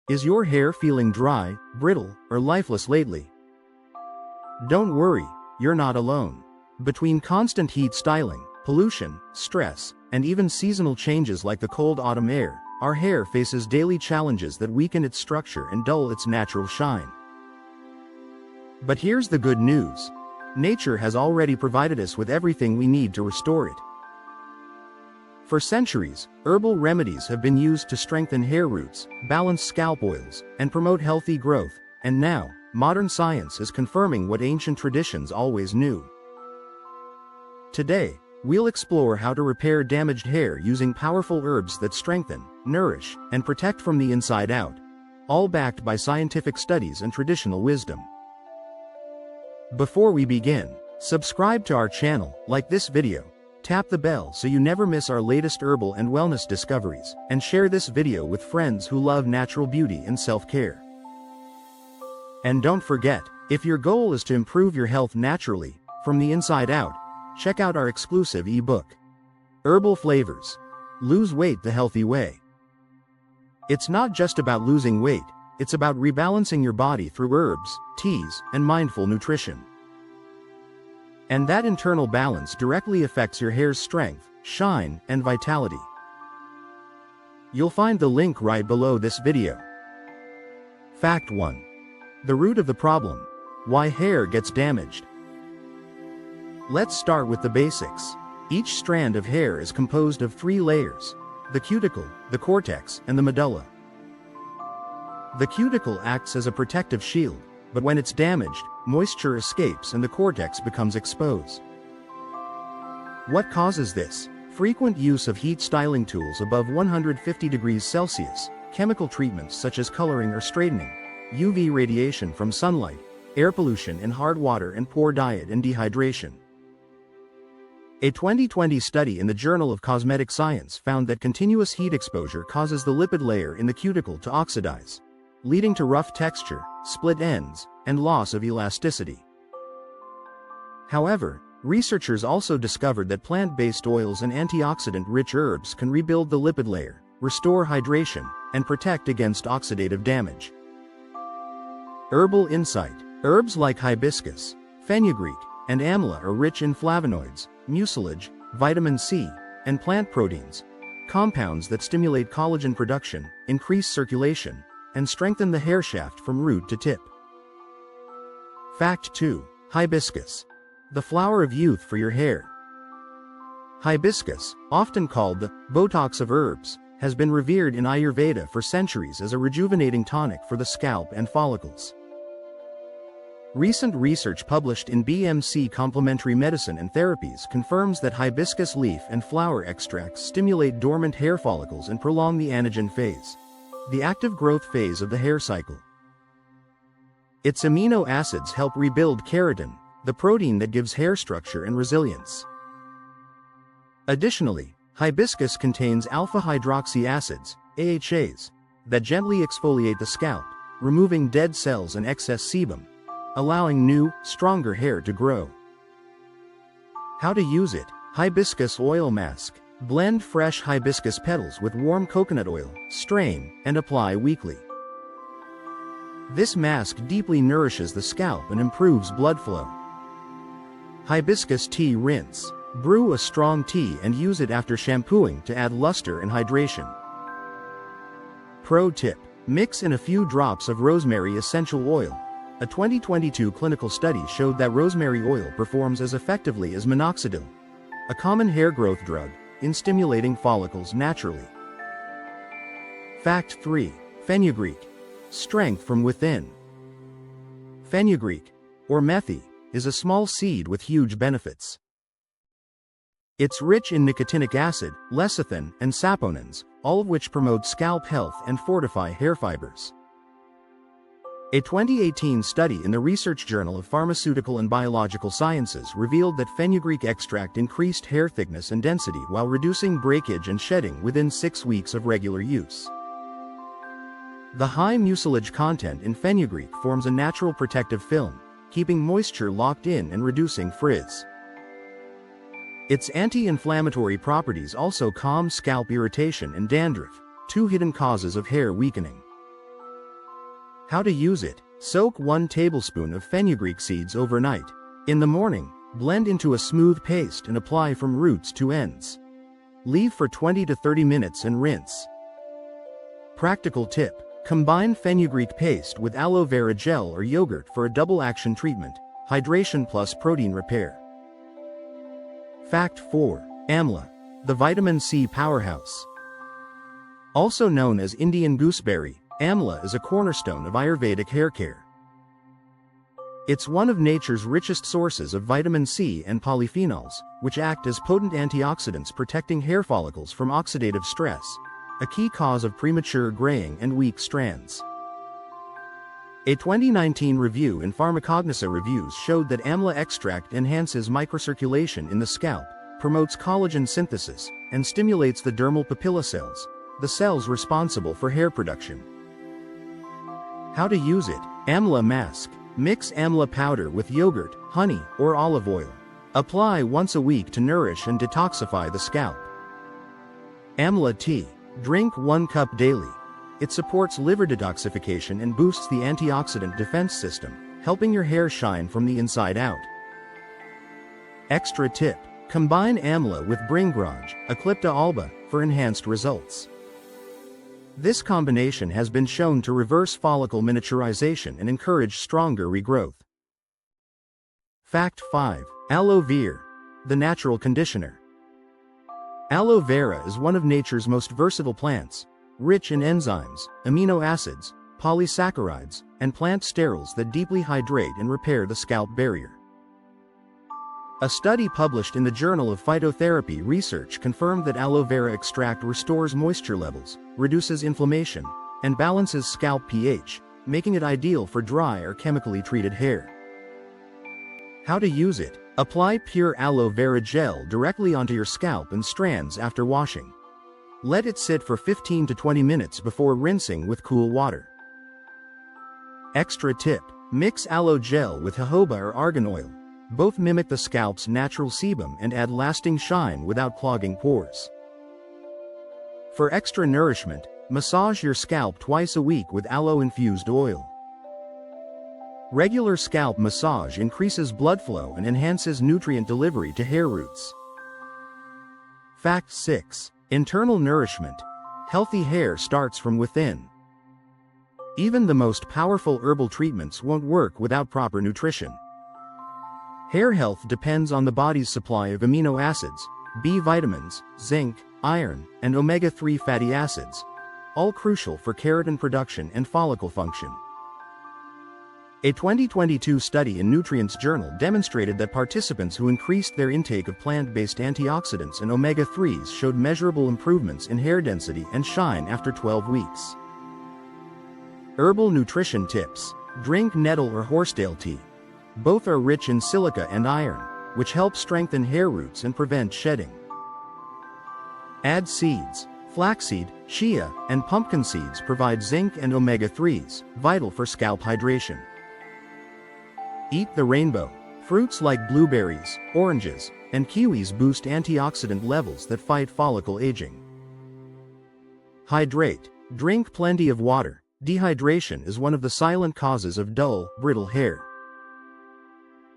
Is your hair feeling dry, brittle, or lifeless lately? Don't worry, you're not alone. Between constant heat styling, pollution, stress, and even seasonal changes like the cold autumn air, our hair faces daily challenges that weaken its structure and dull its natural shine. But here's the good news. Nature has already provided us with everything we need to restore it. For centuries, herbal remedies have been used to strengthen hair roots, balance scalp oils, and promote healthy growth, and now, modern science is confirming what ancient traditions always knew. Today, we'll explore how to repair damaged hair using powerful herbs that strengthen, nourish, and protect from the inside out, all backed by scientific studies and traditional wisdom. Before we begin, subscribe to our channel, like this video, tap the bell so you never miss our latest herbal and wellness discoveries, and share this video with friends who love natural beauty and self-care. And don't forget, if your goal is to improve your health naturally, from the inside out, check out our exclusive ebook, Herbal Flavors: Lose Weight the Healthy Way. It's not just about losing weight, it's about rebalancing your body through herbs, teas, and mindful nutrition. And that internal balance directly affects your hair's strength, shine, and vitality. You'll find the link right below this video. Fact 1. The root of the problem: why hair gets damaged. Let's start with the basics. Each strand of hair is composed of 3 layers: the cuticle, the cortex, and the medulla. The cuticle acts as a protective shield, but when it's damaged, moisture escapes and the cortex becomes exposed. What causes this? Frequent use of heat styling tools above 150 degrees Celsius, chemical treatments such as coloring or straightening, UV radiation from sunlight, air pollution in hard water, and poor diet and dehydration. A 2020 study in the Journal of Cosmetic Science found that continuous heat exposure causes the lipid layer in the cuticle to oxidize, leading to rough texture, split ends, and loss of elasticity. However, researchers also discovered that plant-based oils and antioxidant-rich herbs can rebuild the lipid layer, restore hydration, and protect against oxidative damage. Herbal insight: herbs like hibiscus, fenugreek, and amla are rich in flavonoids, mucilage, vitamin C, and plant proteins, compounds that stimulate collagen production, increase circulation, and strengthen the hair shaft from root to tip. Fact 2. Hibiscus: the flower of youth for your hair. Hibiscus, often called the Botox of herbs, has been revered in Ayurveda for centuries as a rejuvenating tonic for the scalp and follicles. Recent research published in BMC Complementary Medicine and Therapies confirms that hibiscus leaf and flower extracts stimulate dormant hair follicles and prolong the anagen phase, the active growth phase of the hair cycle. Its amino acids help rebuild keratin, the protein that gives hair structure and resilience. Additionally, hibiscus contains alpha-hydroxy acids, AHAs, that gently exfoliate the scalp, removing dead cells and excess sebum, allowing new, stronger hair to grow. How to use it: hibiscus oil mask. Blend fresh hibiscus petals with warm coconut oil, strain, and apply weekly. This mask deeply nourishes the scalp and improves blood flow. Hibiscus tea rinse. Brew a strong tea and use it after shampooing to add luster and hydration. Pro tip: mix in a few drops of rosemary essential oil. A 2022 clinical study showed that rosemary oil performs as effectively as minoxidil, a common hair growth drug, in stimulating follicles naturally. Fact 3. Fenugreek: strength from within. Fenugreek, or methi, is a small seed with huge benefits. It's rich in nicotinic acid, lecithin, and saponins, all of which promote scalp health and fortify hair fibers. A 2018 study in the Research Journal of Pharmaceutical and Biological Sciences revealed that fenugreek extract increased hair thickness and density while reducing breakage and shedding within 6 weeks of regular use. The high mucilage content in fenugreek forms a natural protective film, keeping moisture locked in and reducing frizz. Its anti-inflammatory properties also calm scalp irritation and dandruff, 2 hidden causes of hair weakening. How to use it. Soak 1 tablespoon of fenugreek seeds overnight. In the morning, blend into a smooth paste and apply from roots to ends. Leave for 20 to 30 minutes and rinse. Practical tip. Combine fenugreek paste with aloe vera gel or yogurt for a double action treatment, hydration plus protein repair. Fact 4. Amla, the vitamin C powerhouse. Also known as Indian gooseberry, Amla is a cornerstone of Ayurvedic hair care. It's one of nature's richest sources of vitamin C and polyphenols, which act as potent antioxidants protecting hair follicles from oxidative stress, a key cause of premature graying and weak strands. A 2019 review in Pharmacognosy Reviews showed that Amla extract enhances microcirculation in the scalp, promotes collagen synthesis, and stimulates the dermal papilla cells, the cells responsible for hair production. How to use it. Amla mask. Mix Amla powder with yogurt, honey, or olive oil. Apply once a week to nourish and detoxify the scalp. Amla tea. Drink 1 cup daily. It supports liver detoxification and boosts the antioxidant defense system, helping your hair shine from the inside out. Extra tip. Combine Amla with Bringraj, Eclipta alba, for enhanced results. This combination has been shown to reverse follicle miniaturization and encourage stronger regrowth. Fact 5. Aloe vera, the natural conditioner. Aloe vera is one of nature's most versatile plants, rich in enzymes, amino acids, polysaccharides, and plant sterols that deeply hydrate and repair the scalp barrier. A study published in the Journal of Phytotherapy Research confirmed that aloe vera extract restores moisture levels, reduces inflammation, and balances scalp pH, making it ideal for dry or chemically treated hair. How to use it. Apply pure aloe vera gel directly onto your scalp and strands after washing. Let it sit for 15 to 20 minutes before rinsing with cool water. Extra tip. Mix aloe gel with jojoba or argan oil. Both mimic the scalp's natural sebum and add lasting shine without clogging pores. For extra nourishment, massage your scalp twice a week with aloe-infused oil. Regular scalp massage increases blood flow and enhances nutrient delivery to hair roots. Fact 6. Internal nourishment. Healthy hair starts from within. Even the most powerful herbal treatments won't work without proper nutrition. Hair health depends on the body's supply of amino acids, B vitamins, zinc, iron, and omega-3 fatty acids, all crucial for keratin production and follicle function. A 2022 study in Nutrients Journal demonstrated that participants who increased their intake of plant-based antioxidants and omega-3s showed measurable improvements in hair density and shine after 12 weeks. Herbal nutrition tips. Drink nettle or horsetail tea. Both are rich in silica and iron, which help strengthen hair roots and prevent shedding. Add seeds. Flaxseed, chia, and pumpkin seeds provide zinc and omega-3s, vital for scalp hydration. Eat the rainbow. Fruits like blueberries, oranges, and kiwis boost antioxidant levels that fight follicle aging. Hydrate. Drink plenty of water. Dehydration is one of the silent causes of dull, brittle hair.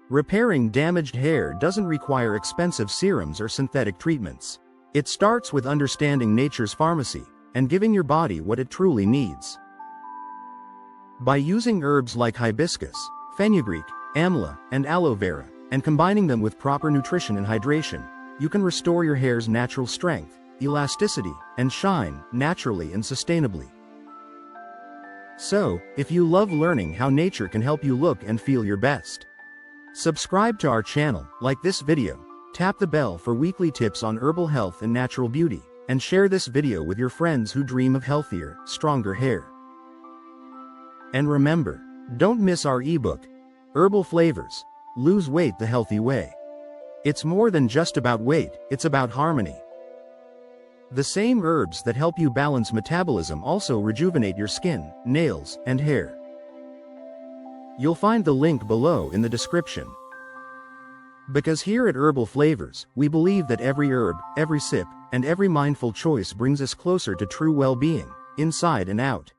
Repairing damaged hair doesn't require expensive serums or synthetic treatments. It starts with understanding nature's pharmacy and giving your body what it truly needs. By using herbs like hibiscus, fenugreek, amla, and aloe vera, and combining them with proper nutrition and hydration, you can restore your hair's natural strength, elasticity, and shine naturally and sustainably. So, if you love learning how nature can help you look and feel your best, subscribe to our channel, like this video, tap the bell for weekly tips on herbal health and natural beauty, and share this video with your friends who dream of healthier, stronger hair. And remember, don't miss our ebook, Herbal Flavors, Lose Weight the Healthy Way. It's more than just about weight, it's about harmony. The same herbs that help you balance metabolism also rejuvenate your skin, nails, and hair. You'll find the link below in the description. Because here at Herbal Flavors, we believe that every herb, every sip, and every mindful choice brings us closer to true well-being, inside and out.